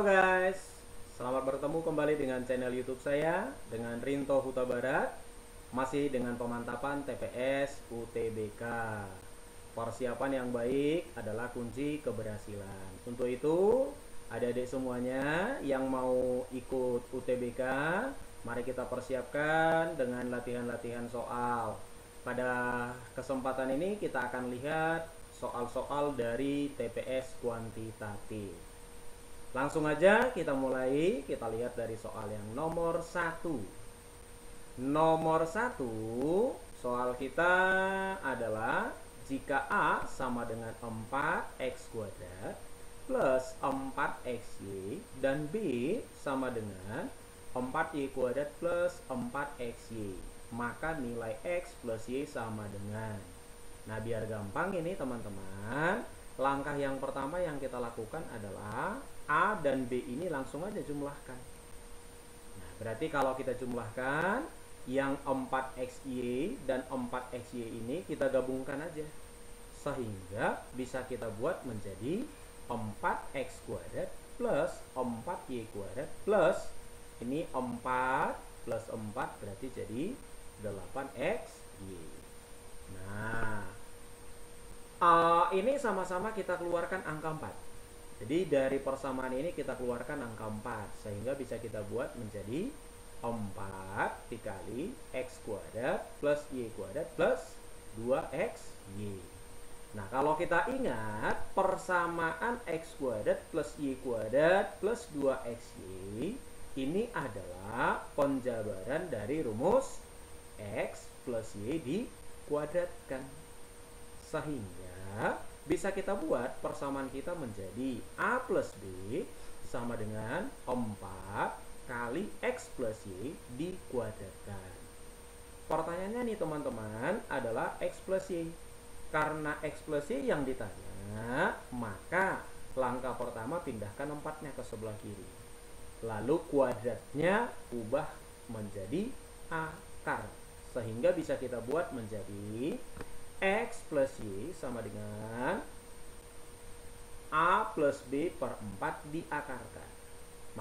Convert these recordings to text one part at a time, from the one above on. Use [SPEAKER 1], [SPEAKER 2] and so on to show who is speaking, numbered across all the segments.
[SPEAKER 1] Halo guys, selamat bertemu kembali dengan channel YouTube saya dengan Rinto Huta Barat, masih dengan pemantapan TPS UTBK. Persiapan yang baik adalah kunci keberhasilan. Untuk itu, adik-adik semuanya yang mau ikut UTBK, mari kita persiapkan dengan latihan-latihan soal. Pada kesempatan ini kita akan lihat soal-soal dari TPS kuantitatif. Langsung aja kita mulai. Kita lihat dari soal yang nomor 1. Nomor 1, soal kita adalah jika A sama dengan 4x kuadrat plus 4xy dan B sama dengan 4y kuadrat plus 4xy, maka nilai x plus y sama dengan. Nah, biar gampang ini teman-teman, langkah yang pertama yang kita lakukan adalah A dan B ini langsung aja jumlahkan. Nah, berarti kalau kita jumlahkan, yang 4xy dan 4xy ini kita gabungkan aja, sehingga bisa kita buat menjadi 4x kuadrat plus 4y kuadrat plus ini 4 plus 4 berarti jadi 8xy. Nah, ini sama-sama kita keluarkan angka 4. Jadi dari persamaan ini kita keluarkan angka 4, sehingga bisa kita buat menjadi 4 dikali x kuadrat plus y kuadrat plus 2xy. Nah, kalau kita ingat persamaan x kuadrat plus y kuadrat plus 2xy ini adalah penjabaran dari rumus x plus y dikuadratkan, sehingga bisa kita buat persamaan kita menjadi A plus B sama dengan 4 kali X plus Y dikuadratkan. Pertanyaannya nih teman-teman adalah X plus Y. Karena X plus Y yang ditanya, maka langkah pertama pindahkan 4-nya ke sebelah kiri. Lalu kuadratnya ubah menjadi akar, sehingga bisa kita buat menjadi X plus Y sama dengan A plus B per 4 diakarkan.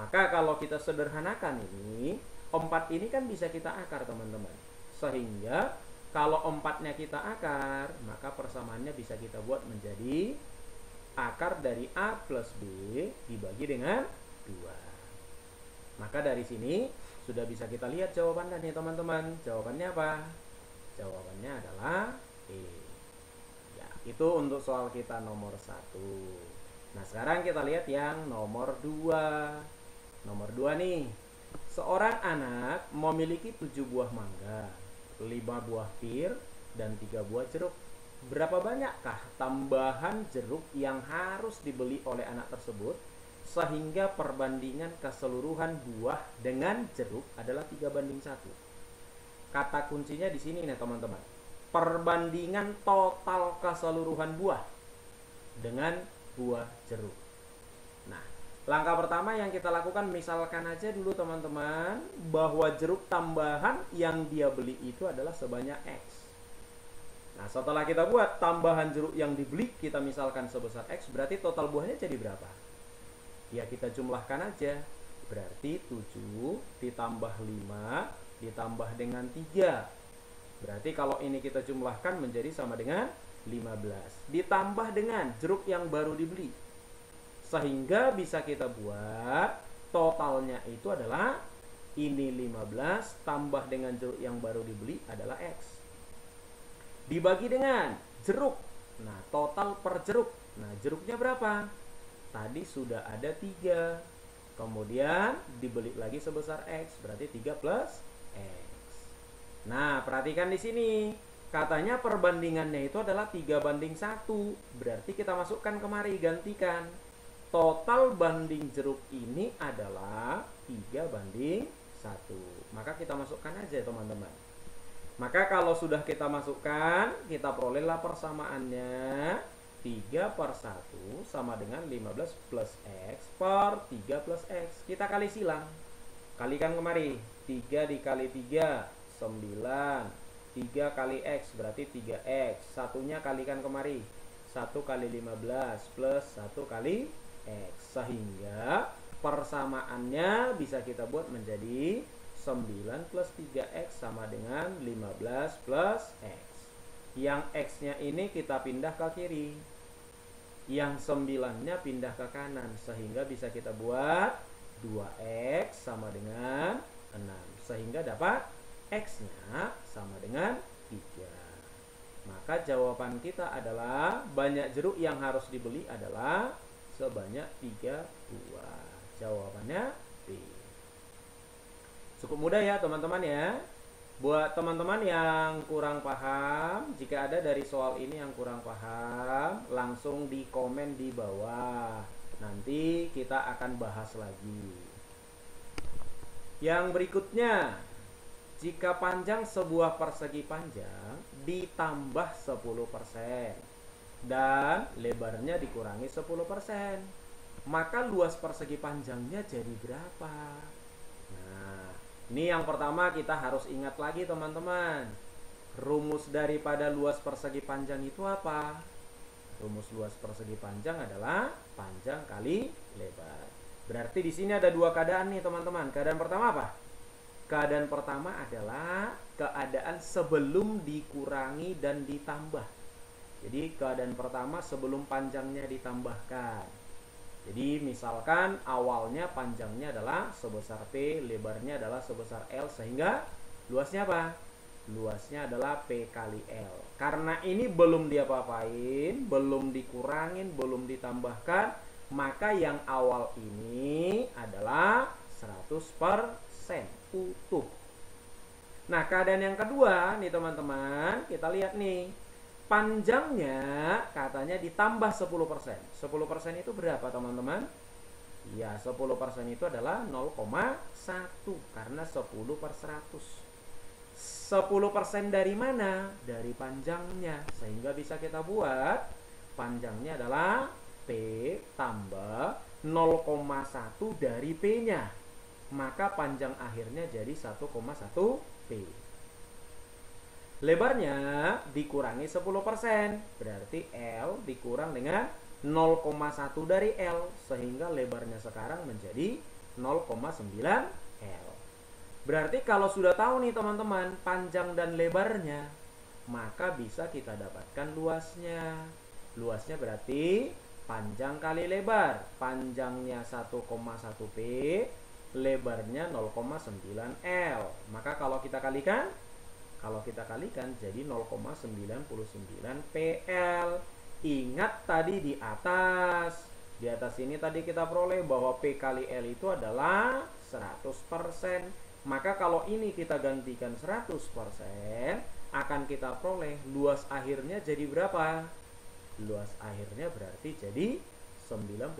[SPEAKER 1] Maka kalau kita sederhanakan ini, 4 ini kan bisa kita akar teman-teman. Sehingga kalau 4-nya kita akar, maka persamaannya bisa kita buat menjadi akar dari A plus B dibagi dengan 2. Maka dari sini sudah bisa kita lihat jawabannya nih teman-teman. Jawabannya apa? Jawabannya adalah ya, itu untuk soal kita nomor 1. Nah, sekarang kita lihat yang nomor 2. Nomor 2 nih. Seorang anak memiliki 7 buah mangga, 5 buah pir, dan 3 buah jeruk. Berapa banyakkah tambahan jeruk yang harus dibeli oleh anak tersebut sehingga perbandingan keseluruhan buah dengan jeruk adalah 3:1? Kata kuncinya di sini nih teman-teman. Perbandingan total keseluruhan buah dengan buah jeruk. Nah, langkah pertama yang kita lakukan, misalkan aja dulu teman-teman bahwa jeruk tambahan yang dia beli itu adalah sebanyak X. Nah, setelah kita buat tambahan jeruk yang dibeli kita misalkan sebesar X, berarti total buahnya jadi berapa? Ya, kita jumlahkan aja. Berarti 7 ditambah 5 ditambah dengan 3. Berarti kalau ini kita jumlahkan menjadi sama dengan 15. Ditambah dengan jeruk yang baru dibeli. Sehingga bisa kita buat totalnya itu adalah ini 15 tambah dengan jeruk yang baru dibeli adalah X. Dibagi dengan jeruk. Nah, total per jeruk. Nah, jeruknya berapa? Tadi sudah ada 3. Kemudian dibeli lagi sebesar X. Berarti 3 plus X. Nah, perhatikan di sini. Katanya perbandingannya itu adalah 3:1. Berarti kita masukkan kemari, gantikan. Total banding jeruk ini adalah 3:1. Maka kita masukkan aja teman-teman. Maka kalau sudah kita masukkan, kita perolehlah persamaannya. 3/1 sama dengan 15 plus X per 3 plus X. Kita kali silang. Kalikan kemari. 3 dikali 3 9. 3 kali X berarti 3X. Satunya kalikan kemari. 1 kali 15 plus 1 kali X. Sehingga Persamaannya bisa kita buat menjadi 9 plus 3x sama dengan 15 plus x. Yang x-nya ini kita pindah ke kiri, yang 9-nya pindah ke kanan, sehingga bisa kita buat 2x sama dengan 6, sehingga dapat x-nya sama dengan 3. Maka jawaban kita adalah banyak jeruk yang harus dibeli adalah sebanyak 3 buah. Jawabannya B. Cukup mudah ya teman-teman ya. Buat teman-teman yang kurang paham, jika ada dari soal ini yang kurang paham, langsung di komen di bawah. Nanti kita akan bahas lagi. Yang berikutnya, jika panjang sebuah persegi panjang ditambah 10% dan lebarnya dikurangi 10%, maka luas persegi panjangnya jadi berapa? Nah, ini yang pertama kita harus ingat lagi teman-teman. Rumus daripada luas persegi panjang itu apa? Rumus luas persegi panjang adalah panjang kali lebar. Berarti di sini ada dua keadaan nih teman-teman. Keadaan pertama apa? Keadaan pertama adalah keadaan sebelum dikurangi dan ditambah. Jadi keadaan pertama sebelum panjangnya ditambahkan. Jadi misalkan awalnya panjangnya adalah sebesar P, lebarnya adalah sebesar L, sehingga luasnya apa? Luasnya adalah P kali L. Karena ini belum diapa-apain, belum dikurangin, belum ditambahkan, maka yang awal ini adalah 100% utuh. Nah, keadaan yang kedua nih teman-teman, kita lihat nih. Panjangnya katanya ditambah 10%. 10% itu berapa teman-teman? Ya, 10% itu adalah 0,1 karena 10 per 100. 10% dari mana? Dari panjangnya. Sehingga bisa kita buat panjangnya adalah P tambah 0,1 dari P-nya. Maka panjang akhirnya jadi 1,1 P. Lebarnya dikurangi 10%, berarti L dikurang dengan 0,1 dari L, sehingga lebarnya sekarang menjadi 0,9 L. Berarti kalau sudah tahu nih teman-teman panjang dan lebarnya, maka bisa kita dapatkan luasnya. Luasnya berarti panjang kali lebar. Panjangnya 1,1 P, lebarnya 0,9 L. Maka kalau kita kalikan jadi 0,99 PL. Ingat tadi di atas ini tadi kita peroleh bahwa P kali L itu adalah 100%. Maka kalau ini kita gantikan 100%, akan kita peroleh luas akhirnya jadi berapa? Luas akhirnya berarti jadi 99%.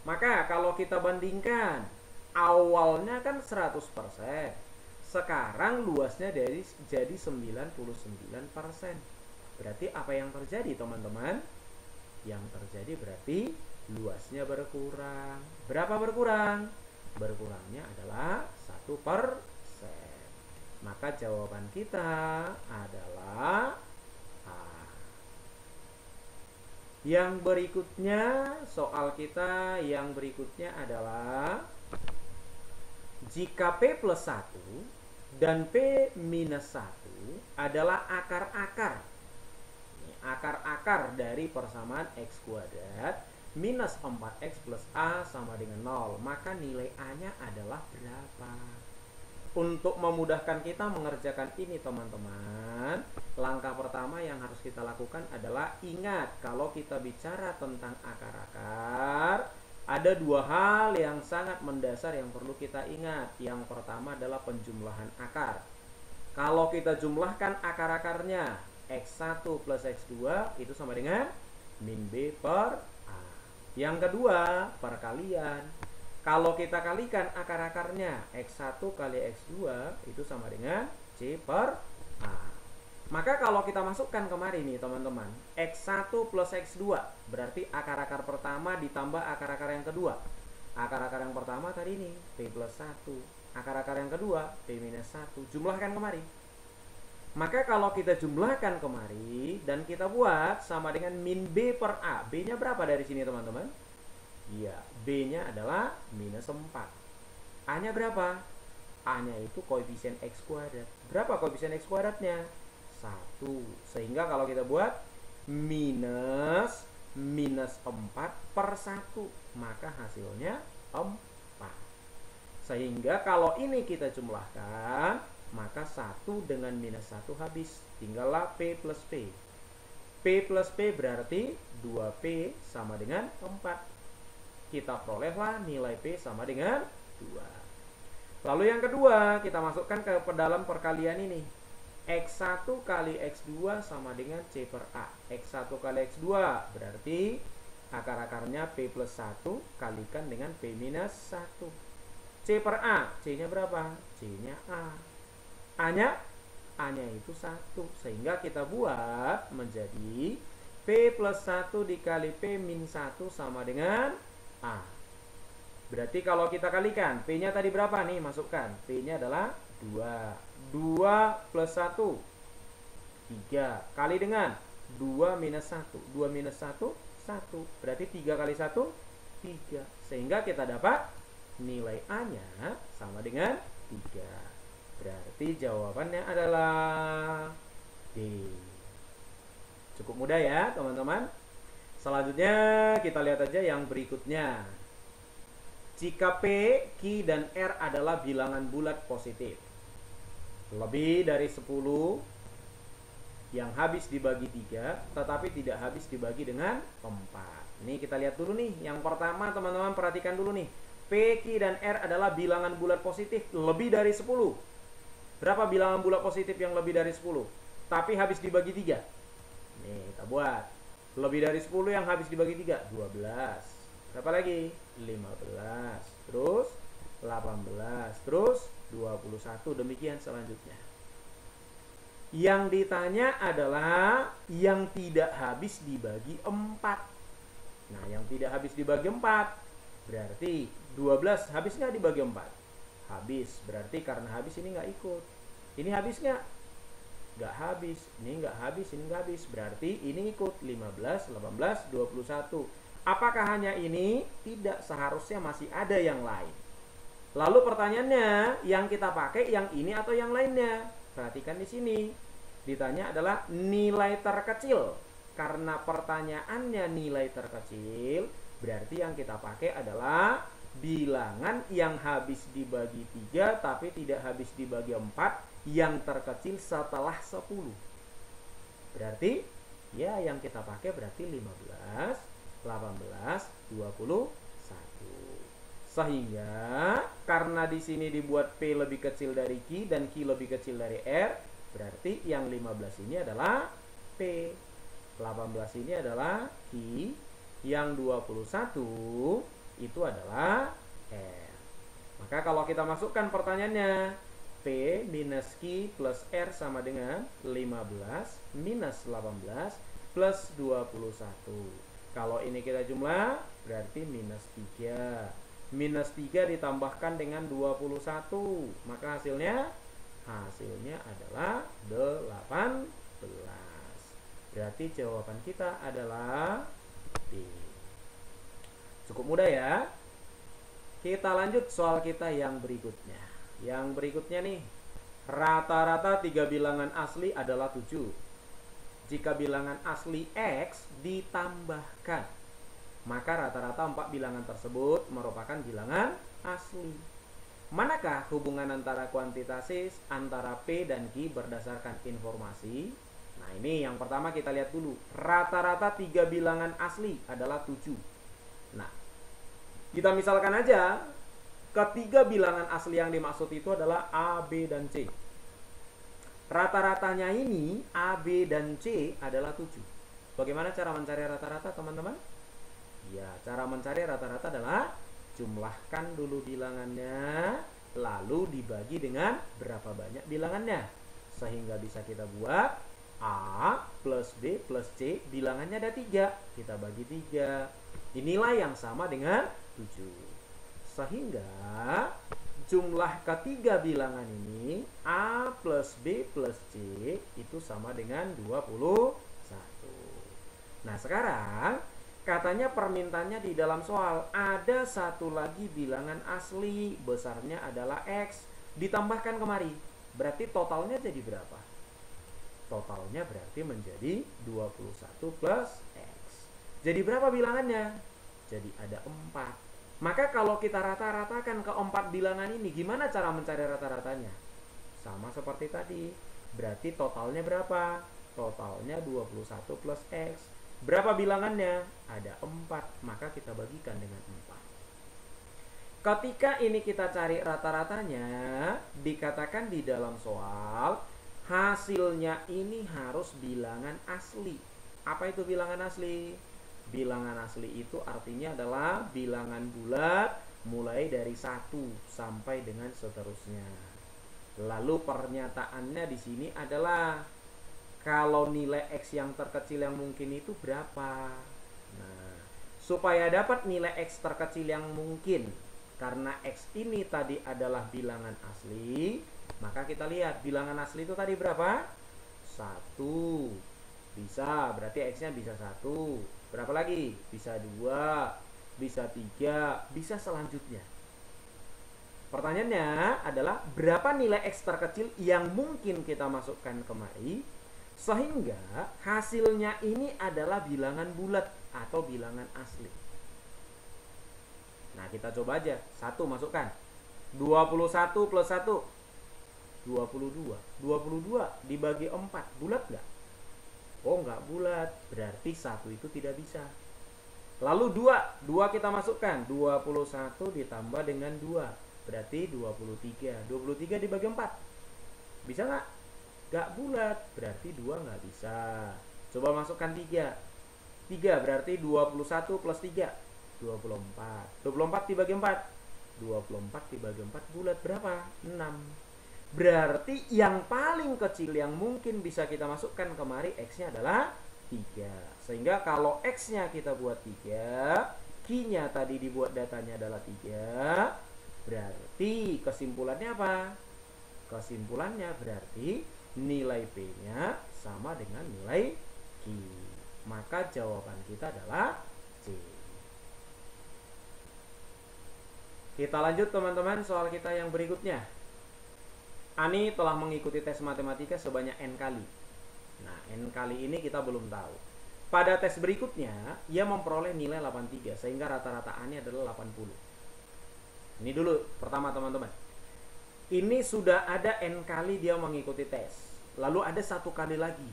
[SPEAKER 1] Maka kalau kita bandingkan, awalnya kan 100%. Sekarang luasnya jadi 99%. Berarti apa yang terjadi teman-teman? Yang terjadi berarti luasnya berkurang. Berapa berkurang? Berkurangnya adalah 1%. Maka jawaban kita adalah A. Yang berikutnya, soal kita yang berikutnya adalah jika P plus 1 dan P minus 1 adalah akar-akar. Akar-akar dari persamaan X kuadrat minus 4X plus A sama dengan 0. Maka nilai A-nya adalah berapa? Untuk memudahkan kita mengerjakan ini teman-teman, langkah pertama yang harus kita lakukan adalah ingat kalau kita bicara tentang akar-akar, ada dua hal yang sangat mendasar yang perlu kita ingat. Yang pertama adalah penjumlahan akar. Kalau kita jumlahkan akar-akarnya, X1 plus X2 itu sama dengan min B per A. Yang kedua, perkalian. Kalau kita kalikan akar-akarnya, X1 kali X2 itu sama dengan C per A. Maka kalau kita masukkan kemari nih teman-teman, X1 plus X2 berarti akar-akar pertama ditambah akar-akar yang kedua. Akar-akar yang pertama tadi ini P plus 1, akar-akar yang kedua P minus 1. Jumlahkan kemari. Maka kalau kita jumlahkan kemari dan kita buat sama dengan min B per A. B nya berapa dari sini teman-teman? Iya, B-nya adalah minus 4. A-nya berapa? A-nya itu koefisien X kuadrat. Berapa koefisien X kuadratnya? 1. Sehingga kalau kita buat minus 4 per 1, maka hasilnya 4. Sehingga kalau ini kita jumlahkan, maka 1 dengan minus 1 habis. Tinggallah P plus P. P plus P berarti 2P sama dengan 4. Kita perolehlah nilai P sama dengan 2. Lalu yang kedua, kita masukkan ke dalam perkalian ini. X1 kali X2 sama dengan C per A. X1 kali X2 berarti akar-akarnya P plus 1 kalikan dengan P minus 1. C per A, C-nya berapa? C-nya A. A-nya itu 1. Sehingga kita buat menjadi P plus 1 dikali P min 1 sama dengan A. Berarti kalau kita kalikan, P-nya tadi berapa nih? Masukkan. P-nya adalah 2. 2 plus 1, 3. Kali dengan 2 minus 1. 2 minus 1, 1. Berarti 3 kali 1, 3. Sehingga kita dapat nilai A-nya sama dengan 3. Berarti jawabannya adalah D. Cukup mudah ya teman-teman. Selanjutnya kita lihat aja yang berikutnya. Jika P, Q, dan R adalah bilangan bulat positif, lebih dari 10 yang habis dibagi 3, tetapi tidak habis dibagi dengan 4. Ini kita lihat dulu nih. Yang pertama teman-teman perhatikan dulu nih. P, Q, dan R adalah bilangan bulat positif lebih dari 10. Berapa bilangan bulat positif yang lebih dari 10? Tapi habis dibagi 3. Nih kita buat. Lebih dari 10 yang habis dibagi 3, 12. Berapa lagi? 15. Terus 18. Terus 21. Demikian selanjutnya. Yang ditanya adalah yang tidak habis dibagi 4. Nah, yang tidak habis dibagi 4 berarti 12 habis nggak dibagi 4? Habis. Berarti karena habis ini nggak ikut. Ini habis nggak? Nggak habis. Ini nggak habis, ini nggak habis. Berarti ini ikut 15, 18, 21. Apakah hanya ini? Tidak, seharusnya masih ada yang lain. Lalu pertanyaannya, yang kita pakai yang ini atau yang lainnya? Perhatikan di sini. Ditanya adalah nilai terkecil. Karena pertanyaannya nilai terkecil, berarti yang kita pakai adalah bilangan yang habis dibagi 3 tapi tidak habis dibagi 4, yang terkecil setelah 10. Berarti ya yang kita pakai berarti 15, 18, 21. Sehingga karena di sini dibuat P lebih kecil dari Q dan Q lebih kecil dari R, berarti yang 15 ini adalah P, 18 ini adalah Q, yang 21 itu adalah R. Maka kalau kita masukkan pertanyaannya, P minus Q plus R sama dengan 15 minus 18 plus 21. Kalau ini kita jumlah berarti minus 3. Minus 3 ditambahkan dengan 21. Maka hasilnya adalah 18. Berarti jawaban kita adalah D. Cukup mudah ya. Kita lanjut soal kita yang berikutnya. Yang berikutnya nih, rata-rata 3 bilangan asli adalah 7. Jika bilangan asli X ditambahkan, maka rata-rata 4 bilangan tersebut merupakan bilangan asli. Manakah hubungan antara kuantitatis antara P dan Q berdasarkan informasi? Nah ini yang pertama kita lihat dulu. Rata-rata 3 bilangan asli adalah 7. Nah, kita misalkan aja ketiga bilangan asli yang dimaksud itu adalah A, B, dan C. Rata-ratanya ini A, B, dan C adalah 7. Bagaimana cara mencari rata-rata teman-teman? Ya, cara mencari rata-rata adalah jumlahkan dulu bilangannya, lalu dibagi dengan berapa banyak bilangannya. Sehingga bisa kita buat A plus B plus C, bilangannya ada 3. Kita bagi 3. Inilah yang sama dengan 7. Sehingga jumlah ketiga bilangan ini A plus B plus C itu sama dengan 21. Nah sekarang Katanya permintaannya di dalam soal ada satu lagi bilangan asli, besarnya adalah X, ditambahkan kemari. Berarti totalnya jadi berapa? Totalnya berarti menjadi 21 plus X. Jadi berapa bilangannya? Jadi ada 4. Maka kalau kita rata-ratakan ke 4 bilangan ini, gimana cara mencari rata-ratanya? Sama seperti tadi. Berarti totalnya berapa? Totalnya 21 plus X. Berapa bilangannya? Ada 4. Maka kita bagikan dengan 4. Ketika ini kita cari rata-ratanya, dikatakan di dalam soal, hasilnya ini harus bilangan asli. Apa itu bilangan asli? Bilangan asli itu artinya adalah bilangan bulat mulai dari 1 sampai dengan seterusnya. Lalu pernyataannya di sini adalah kalau nilai X yang terkecil yang mungkin itu berapa? Nah, supaya dapat nilai X terkecil yang mungkin, karena X ini tadi adalah bilangan asli, maka kita lihat bilangan asli itu tadi berapa? 1. Bisa, berarti X-nya bisa 1. Berapa lagi? Bisa 2, bisa 3, bisa selanjutnya. Pertanyaannya adalah berapa nilai X terkecil yang mungkin kita masukkan kemari sehingga hasilnya ini adalah bilangan bulat atau bilangan asli. Nah, kita coba aja. 1 masukkan. 21 plus 1 22. 22 dibagi 4 bulat nggak? Oh, nggak bulat. Berarti 1 itu tidak bisa. Lalu 2 kita masukkan. 21 ditambah dengan 2. Berarti 23. 23 dibagi 4. Bisa nggak? Nggak bulat. Berarti 2 nggak bisa. Coba masukkan 3. 3 berarti 21 plus 3. 24. 24 dibagi 4. 24 dibagi 4 bulat berapa? 6. Berarti yang paling kecil yang mungkin bisa kita masukkan kemari X-nya adalah 3. Sehingga kalau X-nya kita buat 3, Q-nya tadi dibuat datanya adalah 3, berarti kesimpulannya apa? Kesimpulannya berarti nilai P-nya sama dengan nilai Q. Maka jawaban kita adalah C. Kita lanjut teman-teman soal kita yang berikutnya. Ani telah mengikuti tes matematika sebanyak N kali. Nah, N kali ini kita belum tahu. Pada tes berikutnya, ia memperoleh nilai 83, sehingga rata-rata Ani adalah 80. Ini dulu, pertama teman-teman. Ini sudah ada N kali dia mengikuti tes. Lalu ada 1 kali lagi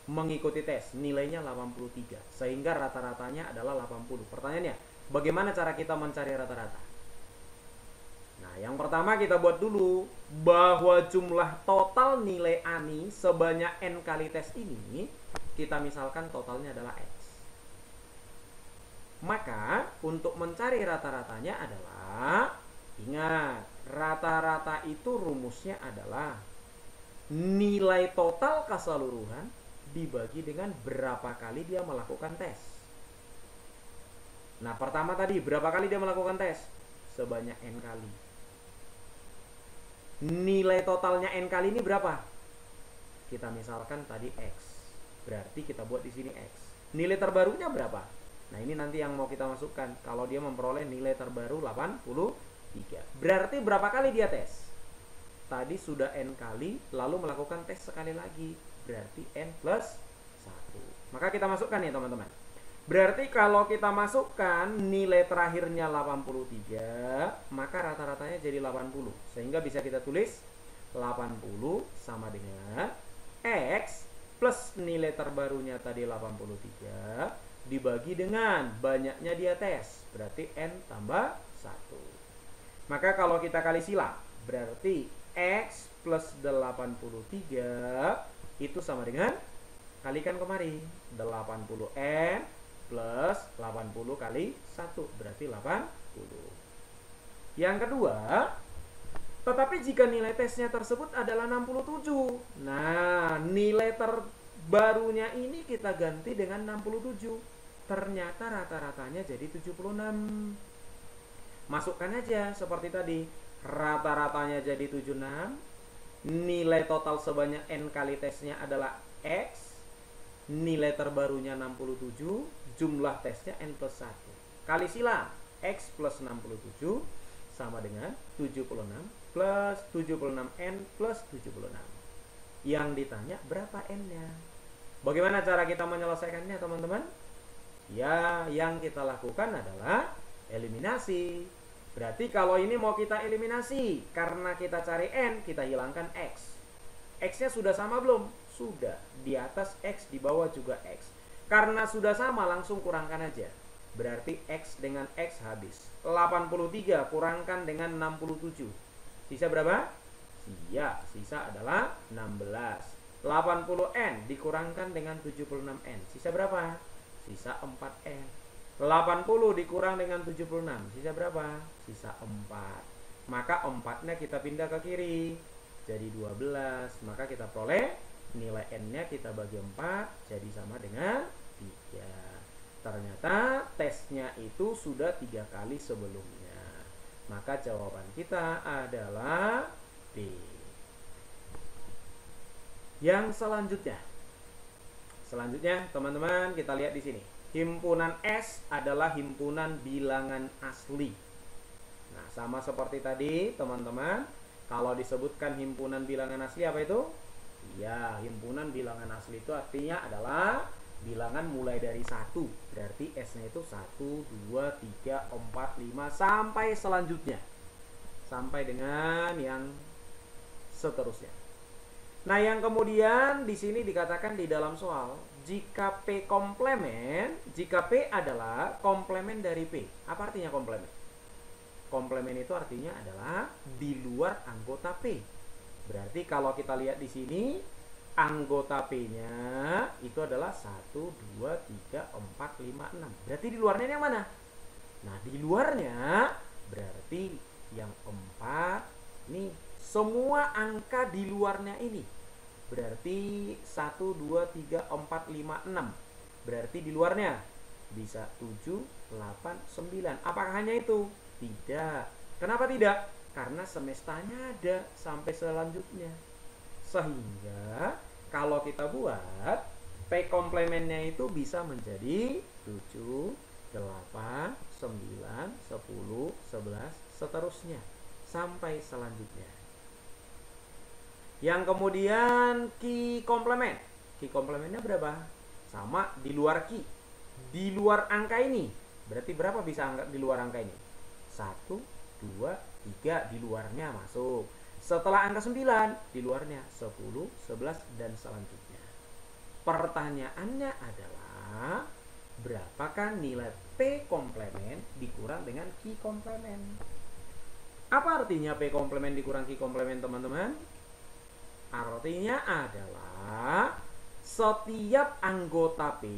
[SPEAKER 1] mengikuti tes, nilainya 83, sehingga rata-ratanya adalah 80. Pertanyaannya, bagaimana cara kita mencari rata-rata? Nah, yang pertama kita buat dulu bahwa jumlah total nilai Ani sebanyak N kali tes ini, kita misalkan totalnya adalah X. Maka untuk mencari rata-ratanya adalah, ingat, rata-rata itu rumusnya adalah nilai total keseluruhan dibagi dengan berapa kali dia melakukan tes. Nah, pertama tadi berapa kali dia melakukan tes? Sebanyak N kali. Nilai totalnya N kali ini berapa? Kita misalkan tadi X. Berarti kita buat di sini X. Nilai terbarunya berapa? Nah, ini nanti yang mau kita masukkan. Kalau dia memperoleh nilai terbaru 83. Berarti berapa kali dia tes? Tadi sudah N kali, lalu melakukan tes sekali lagi. Berarti N plus 1. Maka kita masukkan ya teman-teman. Berarti kalau kita masukkan nilai terakhirnya 83, maka rata-ratanya jadi 80. Sehingga bisa kita tulis 80 sama dengan X plus nilai terbarunya tadi 83 dibagi dengan banyaknya dia tes. Berarti N tambah 1. Maka kalau kita kali sila, berarti X plus 83 itu sama dengan, kalikan kemari, 80N plus 80 kali 1 berarti 80. Yang kedua, tetapi jika nilai tesnya tersebut adalah 67. Nah, nilai terbarunya ini kita ganti dengan 67. Ternyata rata-ratanya jadi 76. Masukkan aja seperti tadi. Rata-ratanya jadi 76. Nilai total sebanyak N kali tesnya adalah X. Nilai terbarunya 67 jumlah tesnya n plus 1. Kali silang, X plus 67 sama dengan 76 plus 76N plus 76. Yang ditanya berapa N-nya? Bagaimana cara kita menyelesaikannya, teman-teman? Ya, yang kita lakukan adalah eliminasi. Berarti kalau ini mau kita eliminasi, karena kita cari N, kita hilangkan X. X-nya sudah sama belum? Sudah. Di atas X, di bawah juga X. Karena sudah sama, langsung kurangkan aja. Berarti X dengan X habis. 83 kurangkan dengan 67. Sisa berapa? Iya, sisa adalah 16. 80N dikurangkan dengan 76N. Sisa berapa? Sisa 4N. 80 dikurang dengan 76. Sisa berapa? Sisa 4. Maka 4-nya kita pindah ke kiri. Jadi 12. Maka kita peroleh nilai N-nya kita bagi 4. Jadi sama dengan 3. Ternyata tesnya itu sudah 3 kali sebelumnya. Maka jawaban kita adalah B. Yang selanjutnya teman-teman kita lihat di sini. Himpunan S adalah himpunan bilangan asli. Nah, sama seperti tadi teman-teman, kalau disebutkan himpunan bilangan asli apa itu? Ya, himpunan bilangan asli itu artinya adalah bilangan mulai dari 1. Berarti S-nya itu 1, 2, 3, 4, 5 sampai selanjutnya. Sampai dengan yang seterusnya. Nah, yang kemudian di sini dikatakan di dalam soal, jika P komplemen, jika P adalah komplemen dari P. Apa artinya komplemen? Komplemen itu artinya adalah di luar anggota P. Berarti kalau kita lihat di sini, anggota P-nya itu adalah 1, 2, 3, 4, 5, 6. Berarti di luarnya yang mana? Nah, di luarnya berarti yang 4 nih, semua angka di luarnya ini. Berarti 1, 2, 3, 4, 5, 6. Berarti di luarnya bisa 7, 8, 9. Apakah hanya itu? Tidak. Kenapa tidak? Karena semestanya ada sampai selanjutnya. Sehingga kalau kita buat P komplemennya itu bisa menjadi 7, 8, 9, 10, 11, seterusnya sampai selanjutnya. Yang kemudian Q komplemen. Q komplemennya berapa? Sama di luar Q. Di luar angka ini. Berarti berapa bisa angka di luar angka ini? 1, 2, 3 di luarnya masuk. Setelah angka 9 di luarnya 10, 11 dan selanjutnya. Pertanyaannya adalah berapakah nilai P komplemen dikurang dengan Q komplemen? Apa artinya P komplemen dikurang Q komplemen, teman-teman? Artinya adalah setiap anggota P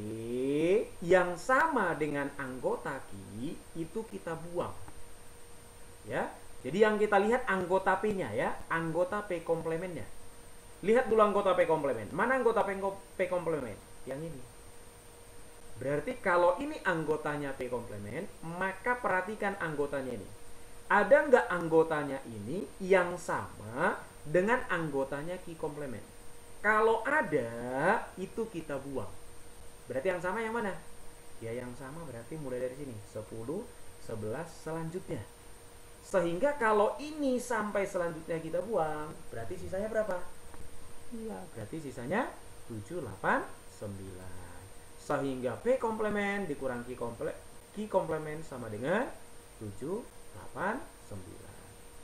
[SPEAKER 1] yang sama dengan anggota Q itu kita buang. Ya. Jadi yang kita lihat anggota P-nya ya, anggota P komplemennya. Lihat dulu anggota P komplemen. Mana anggota P komplemen? Yang ini. Berarti kalau ini anggotanya P komplemen, maka perhatikan anggotanya ini. Ada nggak anggotanya ini yang sama dengan anggotanya Q komplemen? Kalau ada, itu kita buang. Berarti yang sama yang mana? Ya yang sama berarti mulai dari sini. 10, 11, selanjutnya. Sehingga kalau ini sampai selanjutnya kita buang, berarti sisanya berapa? Iya, berarti sisanya 7, 8, 9. Sehingga P komplemen dikurang Q komplemen sama dengan 7, 8, 9.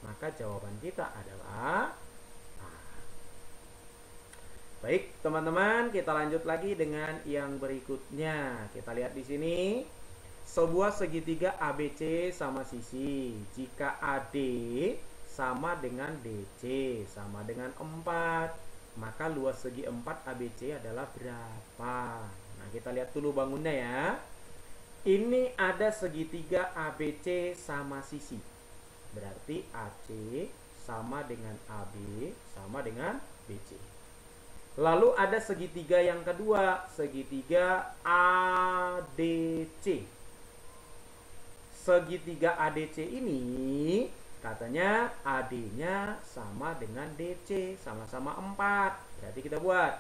[SPEAKER 1] Maka jawaban kita adalah A. Baik, teman-teman, kita lanjut lagi dengan yang berikutnya. Kita lihat di sini. Sebuah segitiga ABC sama sisi. Jika AD sama dengan DC sama dengan 4, maka luas segi 4 ABC adalah berapa? Nah, kita lihat dulu bangunnya ya. Ini ada segitiga ABC sama sisi. Berarti AC sama dengan AB sama dengan BC. Lalu ada segitiga yang kedua, segitiga ADC. Segitiga ADC ini katanya AD-nya sama dengan DC, sama-sama 4. Berarti kita buat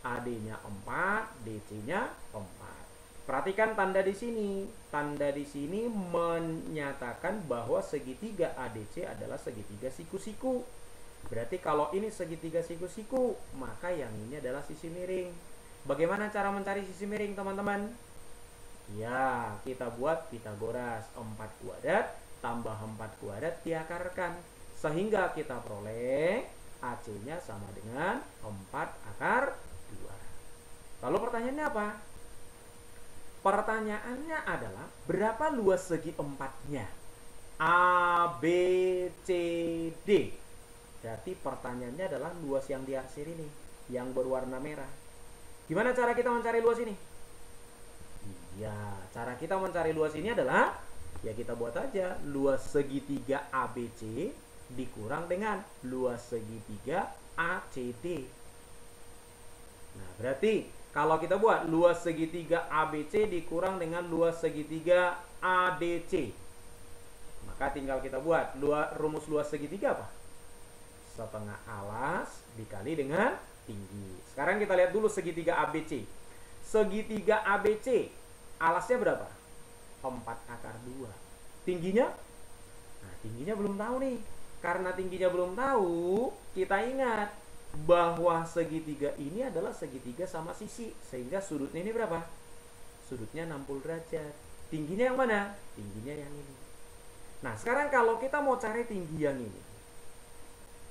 [SPEAKER 1] AD-nya 4, DC-nya 4. Perhatikan tanda di sini. Tanda di sini menyatakan bahwa segitiga ADC adalah segitiga siku-siku. Berarti kalau ini segitiga siku-siku, maka yang ini adalah sisi miring. Bagaimana cara mencari sisi miring, teman-teman? Ya, kita buat Pitagoras. 4 kuadrat tambah 4 kuadrat diakarkan. Sehingga kita peroleh AC-nya sama dengan 4 akar 2. Lalu pertanyaannya apa? Pertanyaannya adalah berapa luas segi empatnya? A, B, C, D. Berarti pertanyaannya adalah luas yang diarsir ini, yang berwarna merah. Gimana cara kita mencari luas ini? Iya, cara kita mencari luas ini adalah, ya kita buat aja luas segitiga ABC dikurang dengan luas segitiga ACD. Nah, berarti kalau kita buat luas segitiga ABC dikurang dengan luas segitiga ADC, maka tinggal kita buat rumus luas segitiga apa? Setengah alas dikali dengan tinggi. Sekarang kita lihat dulu segitiga ABC. Segitiga ABC alasnya berapa? 4 akar 2. Tingginya? Nah, tingginya belum tahu nih. Karena tingginya belum tahu, kita ingat bahwa segitiga ini adalah segitiga sama sisi, sehingga sudutnya ini berapa? Sudutnya 60 derajat. Tingginya yang mana? Tingginya yang ini. Nah, sekarang kalau kita mau cari tinggi yang ini,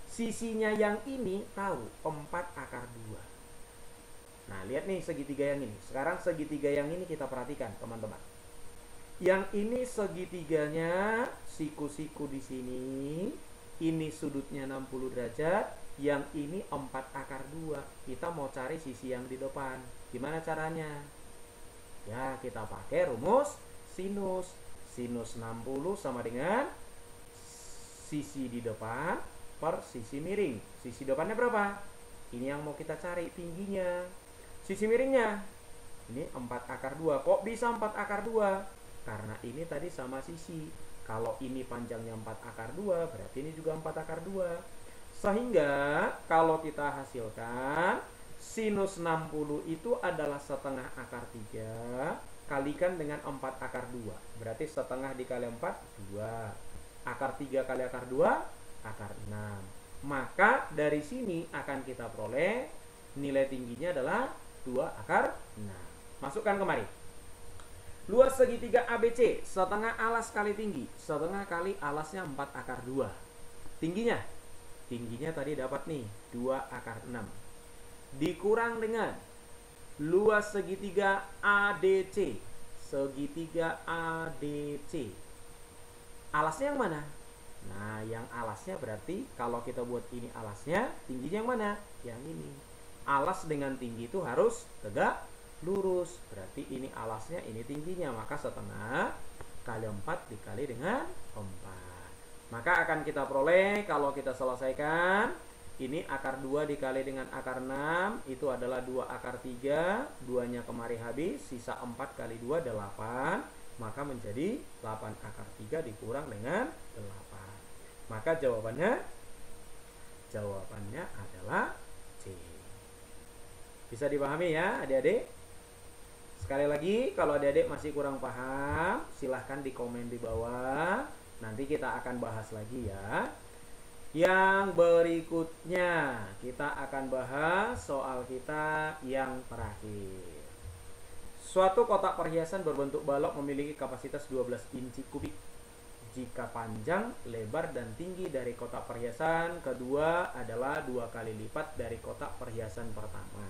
[SPEAKER 1] sisinya yang ini tahu 4 akar 2. Nah, lihat nih segitiga yang ini. Sekarang segitiga yang ini kita perhatikan, teman-teman. Yang ini segitiganya siku-siku di sini. Ini sudutnya 60 derajat. Yang ini 4 akar 2. Kita mau cari sisi yang di depan. Gimana caranya? Ya, kita pakai rumus sinus. Sinus 60 sama dengan sisi di depan per sisi miring. Sisi depannya berapa? Ini yang mau kita cari tingginya. Sisi miringnya ini 4 akar 2. Kok bisa 4 akar 2? Karena ini tadi sama sisi. Kalau ini panjangnya 4 akar 2, berarti ini juga 4 akar 2. Sehingga kalau kita hasilkan sinus 60 itu adalah setengah akar 3 kalikan dengan 4 akar 2. Berarti setengah dikali 4, 2. Akar 3 kali akar 2, akar 6. Maka dari sini akan kita peroleh nilai tingginya adalah 2 akar 6. Masukkan kemari. Luas segitiga ABC, setengah alas kali tinggi. Setengah kali alasnya 4 akar 2. Tingginya? Tingginya tadi dapat nih, 2 akar 6. Dikurang dengan luas segitiga ADC. Segitiga ADC. Alasnya yang mana? Nah, yang alasnya berarti kalau kita buat ini alasnya, tingginya yang mana? Yang ini. Alas dengan tinggi itu harus tegak lurus. Berarti ini alasnya, ini tingginya. Maka setengah kali 4 dikali dengan 4. Maka akan kita peroleh kalau kita selesaikan. Ini akar 2 dikali dengan akar 6. Itu adalah 2 akar 3. 2-nya kemari habis. Sisa 4 kali 2, 8. Maka menjadi 8 akar 3 dikurang dengan 8. Maka jawabannya adalah C. Bisa dipahami ya adik-adik? Sekali lagi, kalau adik-adik masih kurang paham, silahkan di komen di bawah. Nanti kita akan bahas lagi ya. Yang berikutnya, kita akan bahas soal kita yang terakhir. Suatu kotak perhiasan berbentuk balok memiliki kapasitas 12 inci kubik. Jika panjang, lebar, dan tinggi dari kotak perhiasan kedua adalah 2 kali lipat dari kotak perhiasan pertama.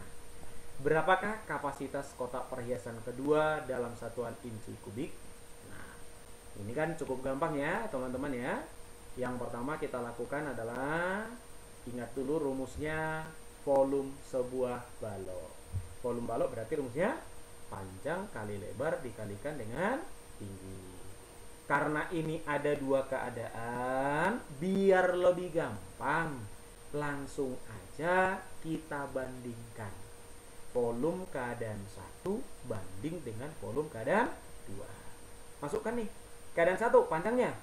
[SPEAKER 1] Berapakah kapasitas kotak perhiasan kedua dalam satuan inci kubik? Nah, ini kan cukup gampang ya teman-teman ya. Yang pertama kita lakukan adalah, ingat dulu rumusnya volume sebuah balok. Volume balok berarti rumusnya panjang kali lebar dikalikan dengan tinggi. Karena ini ada 2 keadaan, biar lebih gampang, langsung aja kita bandingkan. Volume keadaan 1 banding dengan volume keadaan 2. Masukkan nih. Keadaan 1, panjangnya.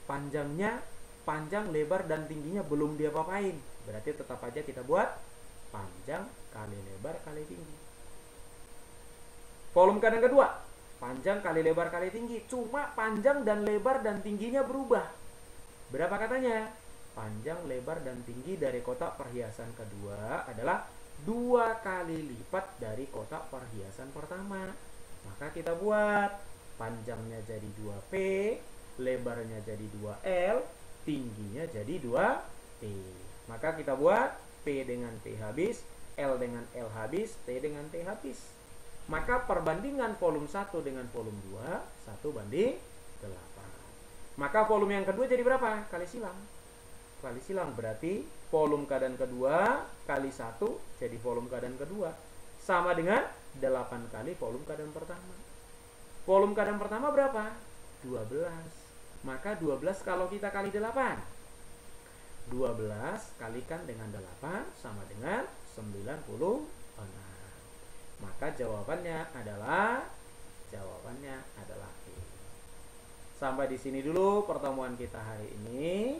[SPEAKER 1] Panjang, lebar, dan tingginya belum diapa-apain. Berarti tetap aja kita buat panjang kali lebar kali tinggi. Volume keadaan kedua, panjang kali lebar kali tinggi. Cuma panjang dan lebar dan tingginya berubah. Berapa katanya? Panjang, lebar, dan tinggi dari kotak perhiasan kedua adalah 2 kali lipat dari kotak perhiasan pertama. Maka kita buat panjangnya jadi 2P, lebarnya jadi 2L, tingginya jadi 2T. Maka kita buat P dengan P habis, L dengan L habis, T dengan T habis. Maka perbandingan volume 1 dengan volume 2, 1:8. Maka volume yang kedua jadi berapa? Kali silang. Kali silang berarti volume keadaan kedua kali 1 jadi volume keadaan kedua. Sama dengan 8 kali volume keadaan pertama. Volume keadaan pertama berapa? 12. Maka 12 kalau kita kali 8. 12 kalikan dengan 8 sama dengan 96. Maka jawabannya adalah E. Sampai di sini dulu pertemuan kita hari ini.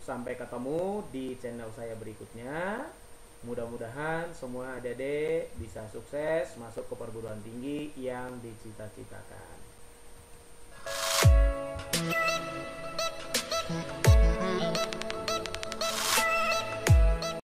[SPEAKER 1] Sampai ketemu di channel saya berikutnya. Mudah-mudahan semua adik-adik bisa sukses masuk ke perguruan tinggi yang dicita-citakan.